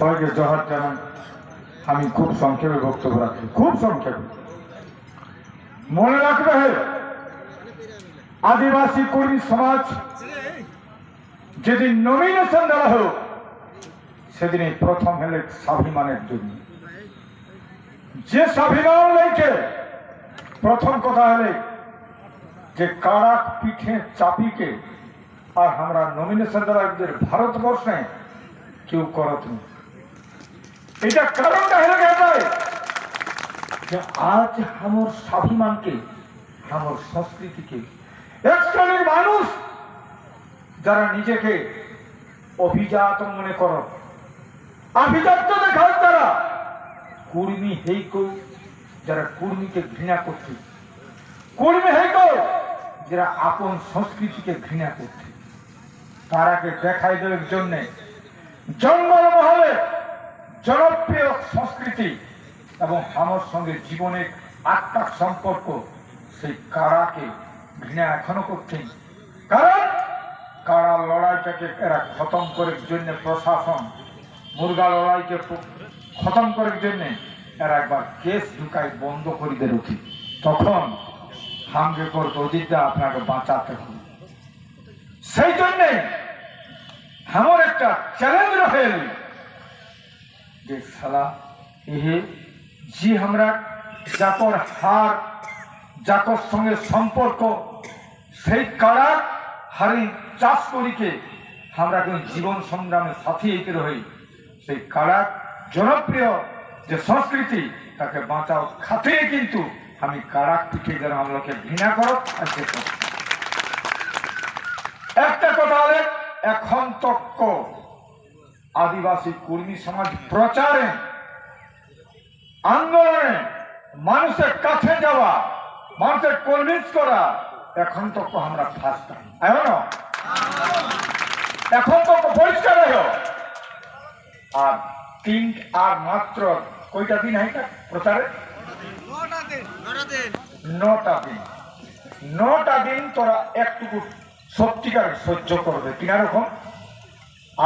সবাইকে জোহার জানাই। আমি খুব সংক্ষেপে বক্তব্য রাখি, খুব সংক্ষেপে। মনে রাখবে আদিবাসী কর্মী সমাজ যেদিন নমিনেশন দেওয়া হলো সেদিন প্রথম হলে স্বাভিমানের জন্য। যে স্বাভিমান লেখে প্রথম কথা হলে যে কারা পিঠে চাপিকে আর আমরা নমিনেশন দেওয়া ভারতবর্ষে কেউ করত না। এটা কারণটা হয়ে গেছে যে আজ আমার স্বাভিমানকে আমার সংস্কৃতিকে এক শ্রেণীর মানুষ যারা নিজেকে অভিজাত মনে করো, আভিজাত্য দেখাও, যারা কুর্মী হেইকো, যারা কুর্মীকে ঘৃণা করছে, কুর্মী হেইকো যারা আপন সংস্কৃতিকে ঘৃণা করছে, তারাকে দেখাই দেওয়ার জন্য জঙ্গলমহলে জনপ্রিয় সংস্কৃতি এবং আমার সঙ্গে জীবনের আত্মার সম্পর্ক সেই কারাকে ঘৃণা এখনো করছেন। কারণ কারা লড়াইটাকে এরা খতম করার জন্য প্রশাসন মুরগা লড়াইকে খতম করার জন্য এরা একবার কেস ঢুকাই বন্ধ করে দিয়ে উঠি, তখন হামকে করতে অজিতদা আপনাকে বাঁচাতে হবে। সেই জন্যে আমার একটা চ্যালেঞ্জ রহে যে সালা এহে জি আমরা যাকর হার যাকর সঙ্গে সম্পর্ক সেই কারা হারি চাষ করিকে আমরা কিন্তু জীবন সংগ্রামের সাথী হইতে রই। সেই কারা জনপ্রিয় যে সংস্কৃতি তাকে বাঁচাও খাতিরে কিন্তু আমি কারা পিঠে যেন আমলোকে ঘৃণা করো। একটা কথা হলে এখন তক্ক আদিবাসী কর্মী সমাজ প্রচারে আন্দোলনে মানুষের কাছে যাওয়া, মানুষের কনভিন্স করা এখন তো আমরা ফার্স্ট টাইম এখন তো পরিষ্কার হলো। আর আর মাত্র কয়টা দিন হয় প্রচারে? 9টা দিন তোরা একটুকু সত্যিকার সহ্য করবে কিনা রকম।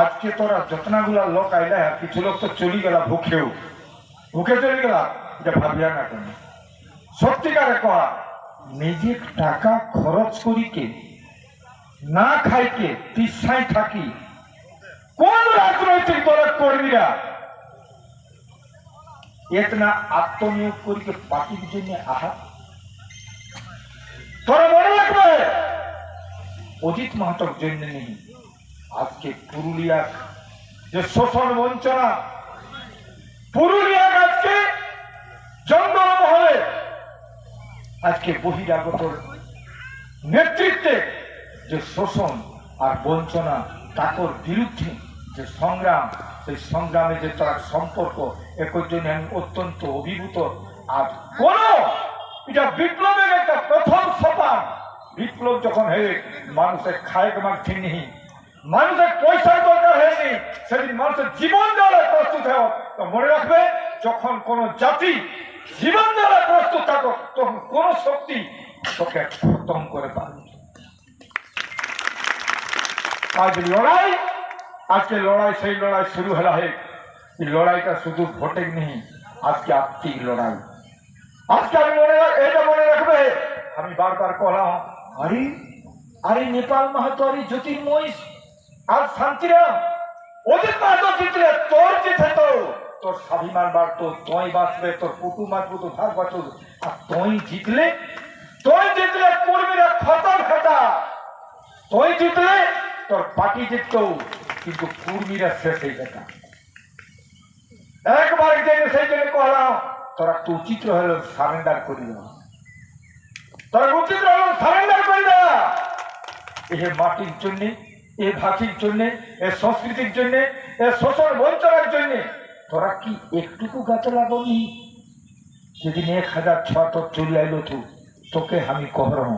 আজকে তোরা যতনাগুলা লোক আইলা, কিছু লোক তো চলে গেল ভুখে চলে গেল, এটা ভাবিয়া না কেন। সত্যিকারে করা নিজে টাকা খরচ করিকে না খাইকে তৃষ্ণায় থাকি কোন রাজনৈতিক দলের কর্মীরা এতনা আত্মনিয়োগ করিকে পার্টির জন্য আহা। তোরা মনে রাখবে অজিত মাহাতোর জন্য নেই। আজকে পুরুলিয়া যে শোষণ বঞ্চনা, পুরুলিয়া আজকে জঙ্গলমহলে আজকে বহিরাগত নেতৃত্বে যে শোষণ আর বঞ্চনা তাকর বিরুদ্ধে যে সংগ্রাম, সেই সংগ্রামে যে তার সম্পর্ক একর জন্য আমি অত্যন্ত অভিভূত। আর কোন এটা বিপ্লবের একটা প্রথম সোপান। বিপ্লব যখন হয়ে মানুষের খায় মারছে নেই, মানুষের পয়সার দরকার হয়নি, সেদিন মানুষের জীবন দেওয়ার প্রস্তুত হয়। তো মনে রাখবে যখন কোন জাতি জীবন দেওয়ার প্রস্তুত থাকো তখন কোন শক্তি তোকে খতম করে পারবে। আজ লড়াই, আজকে লড়াই, সেই লড়াই শুরু হলা হয়। এই লড়াইটা শুধু ভোটে নেই, আজকে আত্মিক লড়াই। আজকে আমি এটা মনে রাখবে, আমি বারবার কলাম আরে আরে নেপাল মাহাতো, আরে জ্যোতির্ময় আর শান্তিরাম, অজিত মাহাতো জিতলে তোর জিতে তো তোর স্বাভিমান বাড়তো, তোই বাঁচবে, তোর কুটুম বাঁচবো, তোর ভাগ বাঁচব। আর তোই জিতলে কর্মীরা খতম খাতা, তোই জিতলে তোর পার্টি জিতত, কিন্তু কর্মীরা শেষ হয়ে যেত। একবার সেই জন্য কলাম তোরা তো উচিত হলো সারেন্ডার করে দেওয়া, তোরা উচিত হলো সারেন্ডার করে দেওয়া। এ মাটির জন্য, এ ভাষির জন্য, এ সংস্কৃতির জন্য, এ শোষণ বঞ্চনার জন্য তোরা কি একটুকু গাতে লাগনি? যেদিন 1006 চলে আইলো তোকে আমি কহরম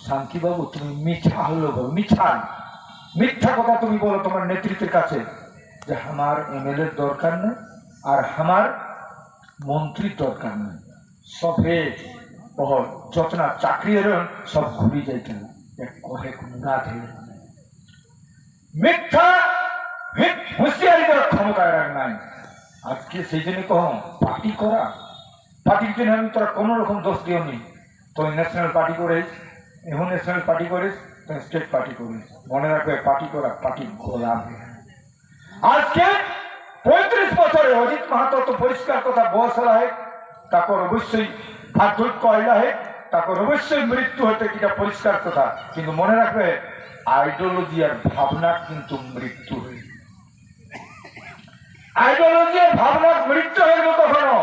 শান্তিবাবু, তুমি মিথ্যা হলো বলো, মিথ্যা কথা তুমি বলো তোমার নেতৃত্বের কাছে যে আমার এমএলএ দরকার নেই আর আমার মন্ত্রীর দরকার নেই, সবে যতনা চাকরি এলেন সব ঘুরে যাইতেন কহে মিথ্যা হুঁশিয়ারি নিজের ক্ষমতায় রাখ নাই। আজকে সেই জন্য কহ পার্টি করা, পার্টির জন্য আমি তোরা কোনো রকম দোষ দিও নি। তুই ন্যাশনাল পার্টি করিস, এখন ন্যাশনাল পার্টি করিস, তুই স্টেট পার্টি করিস। মনে রাখবে পার্টি করা পার্টি গোলাম। আজকে 35 বছরে অজিত মাহাতো তো পরিষ্কার কথা বয়স হলা হে, তারপর অবশ্যই বার্ধক্য আইলা হে, তারপর অবশ্যই মৃত্যু হতে কিটা পরিষ্কার কথা। কিন্তু মনে রাখবে আইডিওলজি আর ভাবনা কিন্তু মৃত্যু হয়ে, আইডিওলজি আর ভাবনার মৃত্যু হয়ে গেল কখনো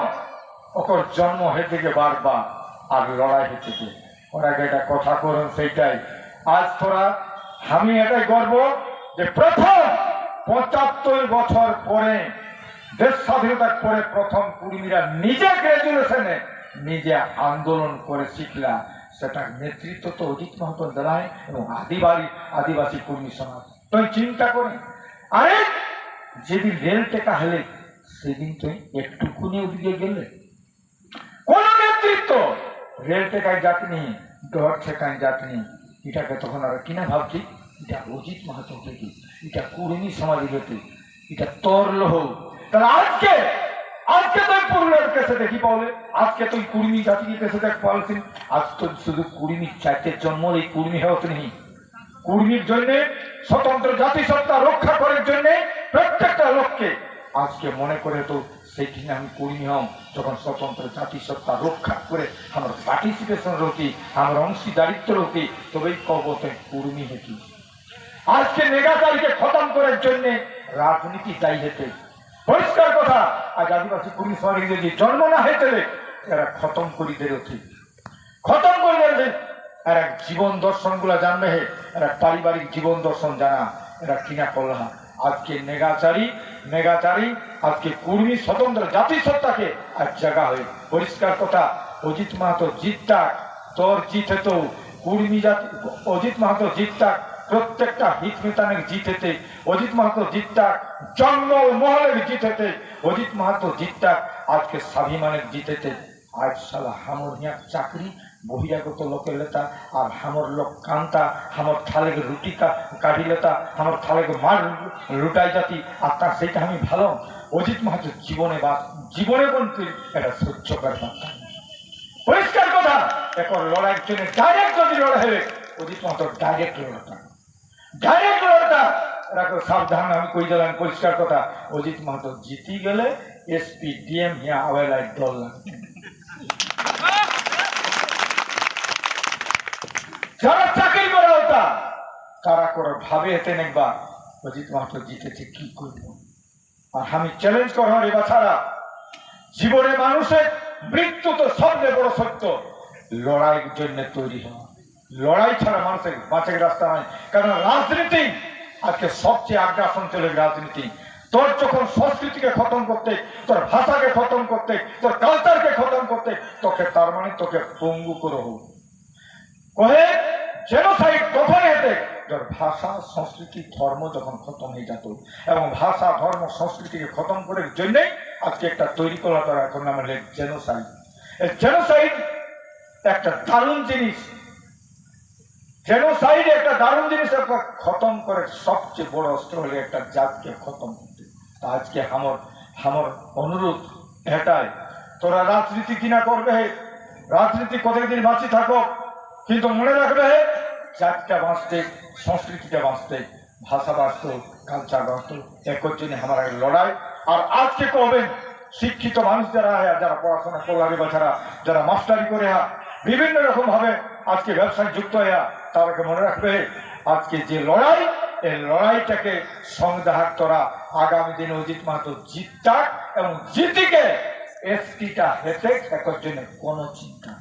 ওর জন্ম হয়ে থেকে বারবার আর লড়াই হতে থেকে ওরা এটা কথা করুন। সেইটাই আজ তোরা আমি এটাই গর্ব যে প্রথম 75 বছর পরে দেশ স্বাধীনতার পরে প্রথম কুর্মীরা নিজে গ্রাজুয়েশনে নিজে আন্দোলন করে শিখলা। সেটার নেতৃত্ব তো অজিত মাহাতো দেয় এবং আদিবাসী কর্মী সমাজ। তুই চিন্তা করে আরে যেদিন রেল টেকা হলে সেদিন তুই একটুকুনি ওদিকে গেলে কোন নেতৃত্ব রেল টেকায় যাতনি, ডর ঠেকায় যাতনি। এটাকে তখন আর কিনা ভাবছি এটা অজিত মাহাতো থেকে, এটা কুর্মী সমাজের হতে, এটা তোর লোহ। তাহলে আজকে আজকে তুই পুরুলিয়ার কাছে দেখি পাওলে, আজকে তুই কুর্মী জাতির কাছে দেখ পালছি। আজ তো শুধু কুর্মীর চাইতে জন্ম এই কুর্মী হওয়া নেই। কুর্মীর জন্য স্বতন্ত্র জাতিসত্তা রক্ষা করার জন্য প্রত্যেকটা লোককে আজকে মনে করে তো সেইখানে আমি কর্মী হম, যখন স্বতন্ত্র জাতিসত্তা রক্ষা করে আমার পার্টিসিপেশন রকি, আমার অংশীদারিত্ব রকি, তবেই কব তুই কর্মী হেঁটি। আজকে নেগাচারীকে খতম করার জন্য রাজনীতি দায়ী হেঁটে পরিষ্কার কথা। আজ আদিবাসী কর্মী সমাজে যদি জন্ম না হয়েছে এরা খতম করি দেরছি, খতম করে দেবে। এরা জীবন দর্শন গুলা জানবে হে, এরা পারিবারিক জীবন দর্শন জানা, এরা কিনা করলা। আজকে নেগাচারী আজকে কর্মী স্বতন্ত্র জাতিসত্তাকে আজ জায়গা হয়ে পরিষ্কার কথা। অজিত মাহাতো জিতটা তোর জিত হেত, কর্মী জাতি অজিত মাহাতো জিতটা প্রত্যেকটা হিত মিতানের জিত হেতে, অজিত মাহাতো জিতটা জঙ্গল মহলের জিত হেতে, অজিত মাহাতো জিতটা আজকে স্বাভিমানের জিত হেতে। আজ সালা হামর হিয়া চাকরি বহিরাগত লোকের লেতা আর হামর লোক কান্তা, হামর থালে রুটি কাঢ়ি লেতা, হামর থালে মার লুটাই জাতি। আর তার সেইটা আমি ভালো অজিত মাহাতো জীবনে বলতে এটা সহ্য করার কথা। পরিষ্কার কথা এখন লড়াইয়ের জন্য ডাইরেক্ট যদি লড়াই হবে অজিত মাহাতো ডাইরেক্ট লড়াটা রাখো সাবধান। আমি কই দিলাম পরিষ্কার কথা, অজিত মাহাতো জিতি গেলে এসপি ডিএম হিয়া আওয়ালাই দল লাগবে। যারা চাকরি করে ওটা তারা করে ভাবে হেতেন একবার অজিত মাহাতো জিতেছে কি করব। আর আমি চ্যালেঞ্জ করলাম এবার ছাড়া জীবনে মানুষের মৃত্যু তো সবচেয়ে বড় সত্য। লড়াইয়ের জন্য তৈরি হওয়া, লড়াই ছাড়া মানুষের বাঁচার রাস্তা নাই। কারণ রাজনীতি আজকে সবচেয়ে আগ্রাসন চলে রাজনীতি। তোর যখন সংস্কৃতিকে খতম করতে, তোর ভাষাকে খতম করতে, তোর কালচারকে খতম করতে, তোকে তার মানে তোকে পঙ্গু করে হোক কহে জেনোসাইড তখন হেতে তোর ভাষা সংস্কৃতি ধর্ম যখন খতম হয়ে যেত। এবং ভাষা ধর্ম সংস্কৃতিকে খতম করার জন্যই আজকে একটা তৈরি করা তারা এখন নাম হলে জেনোসাইড। এই জেনোসাইড একটা দারুণ জিনিস, জেনোসাইড একটা দারুণ জিনিস। খতম করে সবচেয়ে বড় অস্ত্র হলে একটা জাতকে খতম করতে। আজকে আমার অনুরোধ এটাই, তোরা রাজনীতি কিনা করবে, রাজনীতি কতদিন বাঁচি থাকো, কিন্তু মনে রাখবে জাতটা বাঁচতে, সংস্কৃতিটা বাঁচতে, ভাষা বাঁচত, কালচার বাঁচত, একর জন্য আমার লড়াই। আর আজকে কবেন শিক্ষিত মানুষ যারা পড়াশোনা করলারে বা যারা মাস্টারি করে বিভিন্ন রকম ভাবে আজকে ব্যবসায় যুক্ত হইয়া তাদেরকে মনে রাখবে আজকে যে লড়াই, এই লড়াইটাকে সংদাহার তোরা আগামী দিনে অজিত মাহাতো জিততাক এবং জিতিকে এসপিটা হেতে একর জন্য কোনো চিন্তা।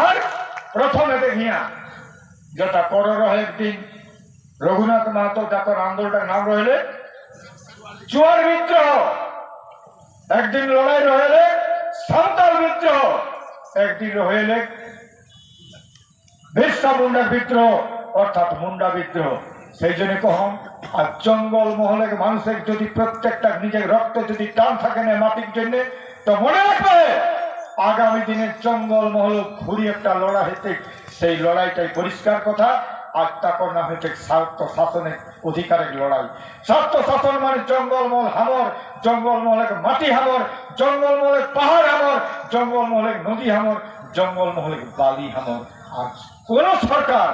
আর প্রথমে দেখিয়া যেটা করো একদিন রঘুনাথ মাহাতো যখন আন্দোলনের নাম রইলে চুয়ার বিদ্রোহ, একদিন লড়াই রইলে সাঁওতাল বিদ্রোহ, একদিন রইলে বিরসা মুন্ডা বিদ্রোহ অর্থাৎ মুন্ডা বিদ্রোহ। সেই জন্য কহম আর জঙ্গল মহলের মানুষের যদি প্রত্যেকটা নিজের রক্ত যদি টান থাকে না মাটির জন্য, তো মনে রাখবে আগামী দিনে জঙ্গল মহল ঘুরি একটা লড়াই হতে, সেই লড়াইটাই পরিষ্কার কথা। আর তাকর নাম হচ্ছে স্বার্থ শাসনের অধিকারের লড়াই। স্বার্থ শাসন মানে জঙ্গলমহল হামর, জঙ্গলমহলে মাটি হামর, জঙ্গলমহলে পাহাড় হামর, জঙ্গলমহলে নদী হামর, জঙ্গলমহলে বালি হামর। আর কোন সরকার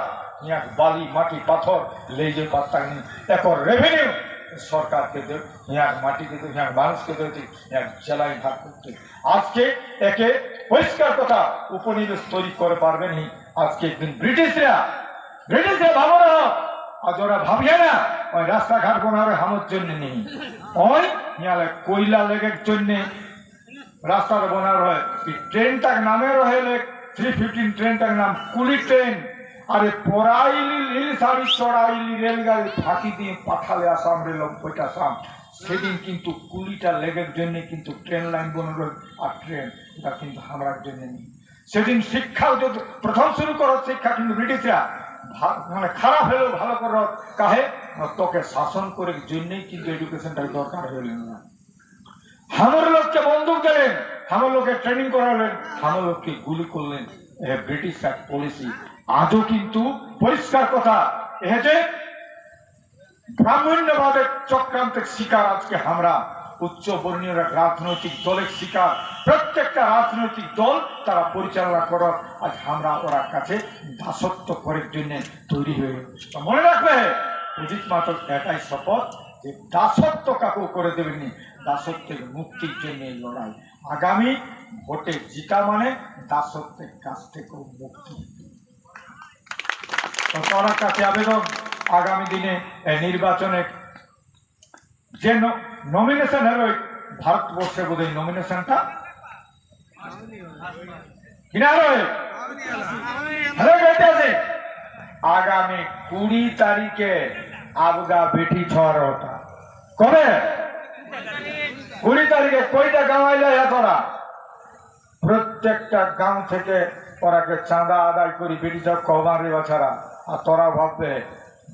ইয়াক বালি মাটি পাথর লেজে পাত্তা নেই, এখন রেভিনিউ সরকারকে দেয়, ইয়ার মাটিকে দেয়, ইয়ার মানুষকে দেয়, ইয়ার জেলায় ভাগ করতে। আজকে একে পরিষ্কার কথা উপনিবেশ তৈরি করে পারবেন। আজকে একদিন ব্রিটিশরা ভালো না, আজ ওরা ভাবিয়ে না ওই রাস্তাঘাট বোনারে হামোর জন্য নেই, ওই ইয়ালে কয়লা লেগের জন্যে রাস্তাটা বোনার হয়। ট্রেনটার নামের হলে 315 ট্রেনটার নাম কুলি ট্রেন। আরে পড়াইলি রেল সারি চড়াইলি রেলগাড়ি ফাঁকি দিয়ে পাঠালে আসাম রেল আসাম। সেদিন কিন্তু কুলিটা লেগের জন্য কিন্তু ট্রেন লাইন বনল, আর ট্রেন এটা কিন্তু হামরার জন্য নেই। সেদিন শিক্ষা প্রথম শুরু করার শিক্ষা কিন্তু ব্রিটিশরা মানে খারাপ হলেও ভালো করার কাহে তোকে শাসন করে জন্যই কিন্তু এডুকেশনটা দরকার হইলেন না। হামর লোককে বন্দুক দিলেন, হামর লোকের ট্রেনিং করালেন, হামর লোককে গুলি করলেন। ব্রিটিশ পলিসি আজও কিন্তু পরিষ্কার কথা, এ যে ব্রাহ্মণ্যবাদের চক্রান্তের শিকার আজকে আমরা উচ্চ বর্ণীয়রা রাজনৈতিক দলের শিকার। প্রত্যেকটা রাজনৈতিক দল তারা পরিচালনা করার আজ আমরা ওরা কাছে দাসত্ব করার জন্য তৈরি হয়ে। মনে রাখবে প্রদীপ মাত্র এটাই শপথ যে দাসত্ব কাকেও করে দেবেননি, দাসত্বের মুক্তির জন্য লড়াই। আগামী ভোটে জিতা মানে দাসত্বের কাছ থেকেও মুক্তি। তার কাছে আবেদন, আগামী দিনে নির্বাচনে যে নমিনেশন হবে ভারতবর্ষে বোধহয় নমিনেশনটা কিনা আগামী 20 তারিখে আবগা বেটি ছড় হতা কবে 20 তারিখে কয়টা গাঁও আইলে তোরা প্রত্যেকটা গাঁও থেকে ওরাকে চাঁদা আদায় করি বেটি সব কমারে বাছারা। আর তোরা ভাববে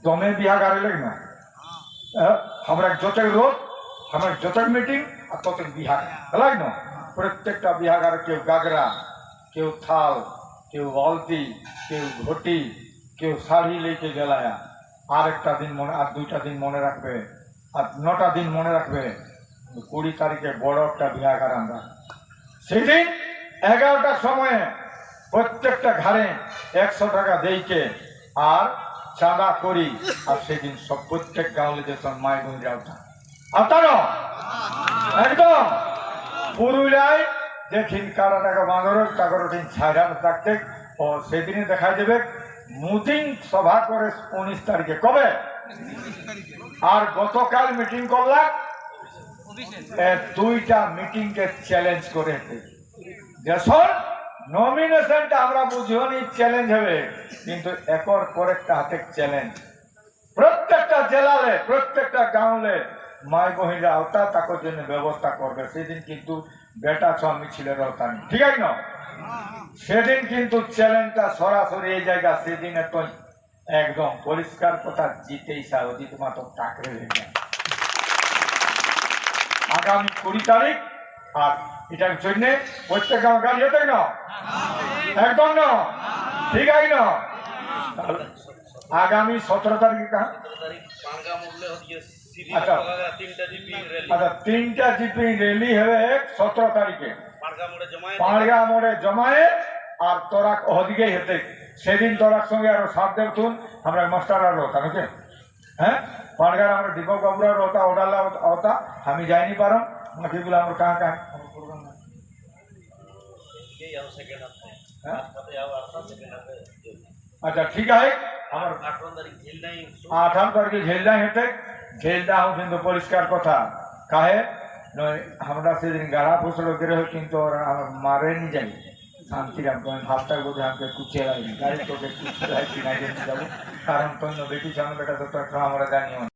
দমে বিহা গাড়ি লেগ না, আমরা যতই রোড আমার যতই মিটিং আর ততই বিহার লাগ না। প্রত্যেকটা বিহাগারে কেউ গাগরা, কেউ থাল, কেউ অলতি, কেউ ঘটি, কেউ শাড়ি লেকে গেলায়া। আর একটা দিন মনে, আর 2টা দিন মনে রাখবে, আর 9টা দিন মনে রাখবে 20 তারিখে বড় একটা বিহাগার আমরা। সেদিন 11টার সময়ে প্রত্যেকটা ঘরে 100 টাকা দেইকে আর চাঁদা করি। আর সেদিন সব প্রত্যেক গাঁওলে যেতাম মায় বোনরা আপনারও একদম পুরুলিয়ায় দেখিন কারা টাকা বাঁধর টাকার দিন ছাইরা থাকতে। ও সেদিনে দেখা যাবে মিটিং সভা করে 19 তারিখে কবে। আর গতকাল মিটিং করলাম, 2টা মিটিংকে চ্যালেঞ্জ করে দেশের নমিনেশনটা আমরা বুঝিনি চ্যালেঞ্জ হবে, কিন্তু একর পর একটা হাতে চ্যালেঞ্জ। প্রত্যেকটা জেলালে প্রত্যেকটা গাঁওলে মাই বহিরা আওতা তাকর জন্য ব্যবস্থা করবে। সেদিন কিন্তু বেটা ছ মিছিলের আওতা নেই, ঠিক আছে না? সেদিন কিন্তু চ্যালেঞ্জটা সরাসরি এই জায়গা। সেদিনে তো একদম পরিষ্কার কথা জিতেই সা অজিত মাত্র তাকরে হয়ে যায়। আগামী 20 তারিখ আর এটার জন্য প্রত্যেক গাড়ি যেতে না একদম না, ঠিক আছে না? আগামী 17 তারিখে কাহা আচ্ছা 3টা জিপি র্যালি হবে 17 তারিখে পাড়গা মোড়ে জমায়ে। আর তোরা ওদিকেই হেতে সেদিন তোরার সঙ্গে আরো সাত দেব তুন আমরা মাস্টার আর হতা নাকি। হ্যাঁ পাড়গার আমরা দীপক বাবুরার হতা ওডালা হতা, আমি যাইনি পারম বাকিগুলো আমরা কাহা কাহা अच्छा ठीक है। 18 तारीख झेलना हेते झेलता हूँ किन्तु परिष्कार कथा काहे हमरा से दिन गाड़ा फसलो गिरे किन्तु मारे नहीं जाए शांति भावटा बोझे हमके कुचे गाड़ी तो कुचे कारण तो बेटी सामने बेटा तो हमारा जानिए।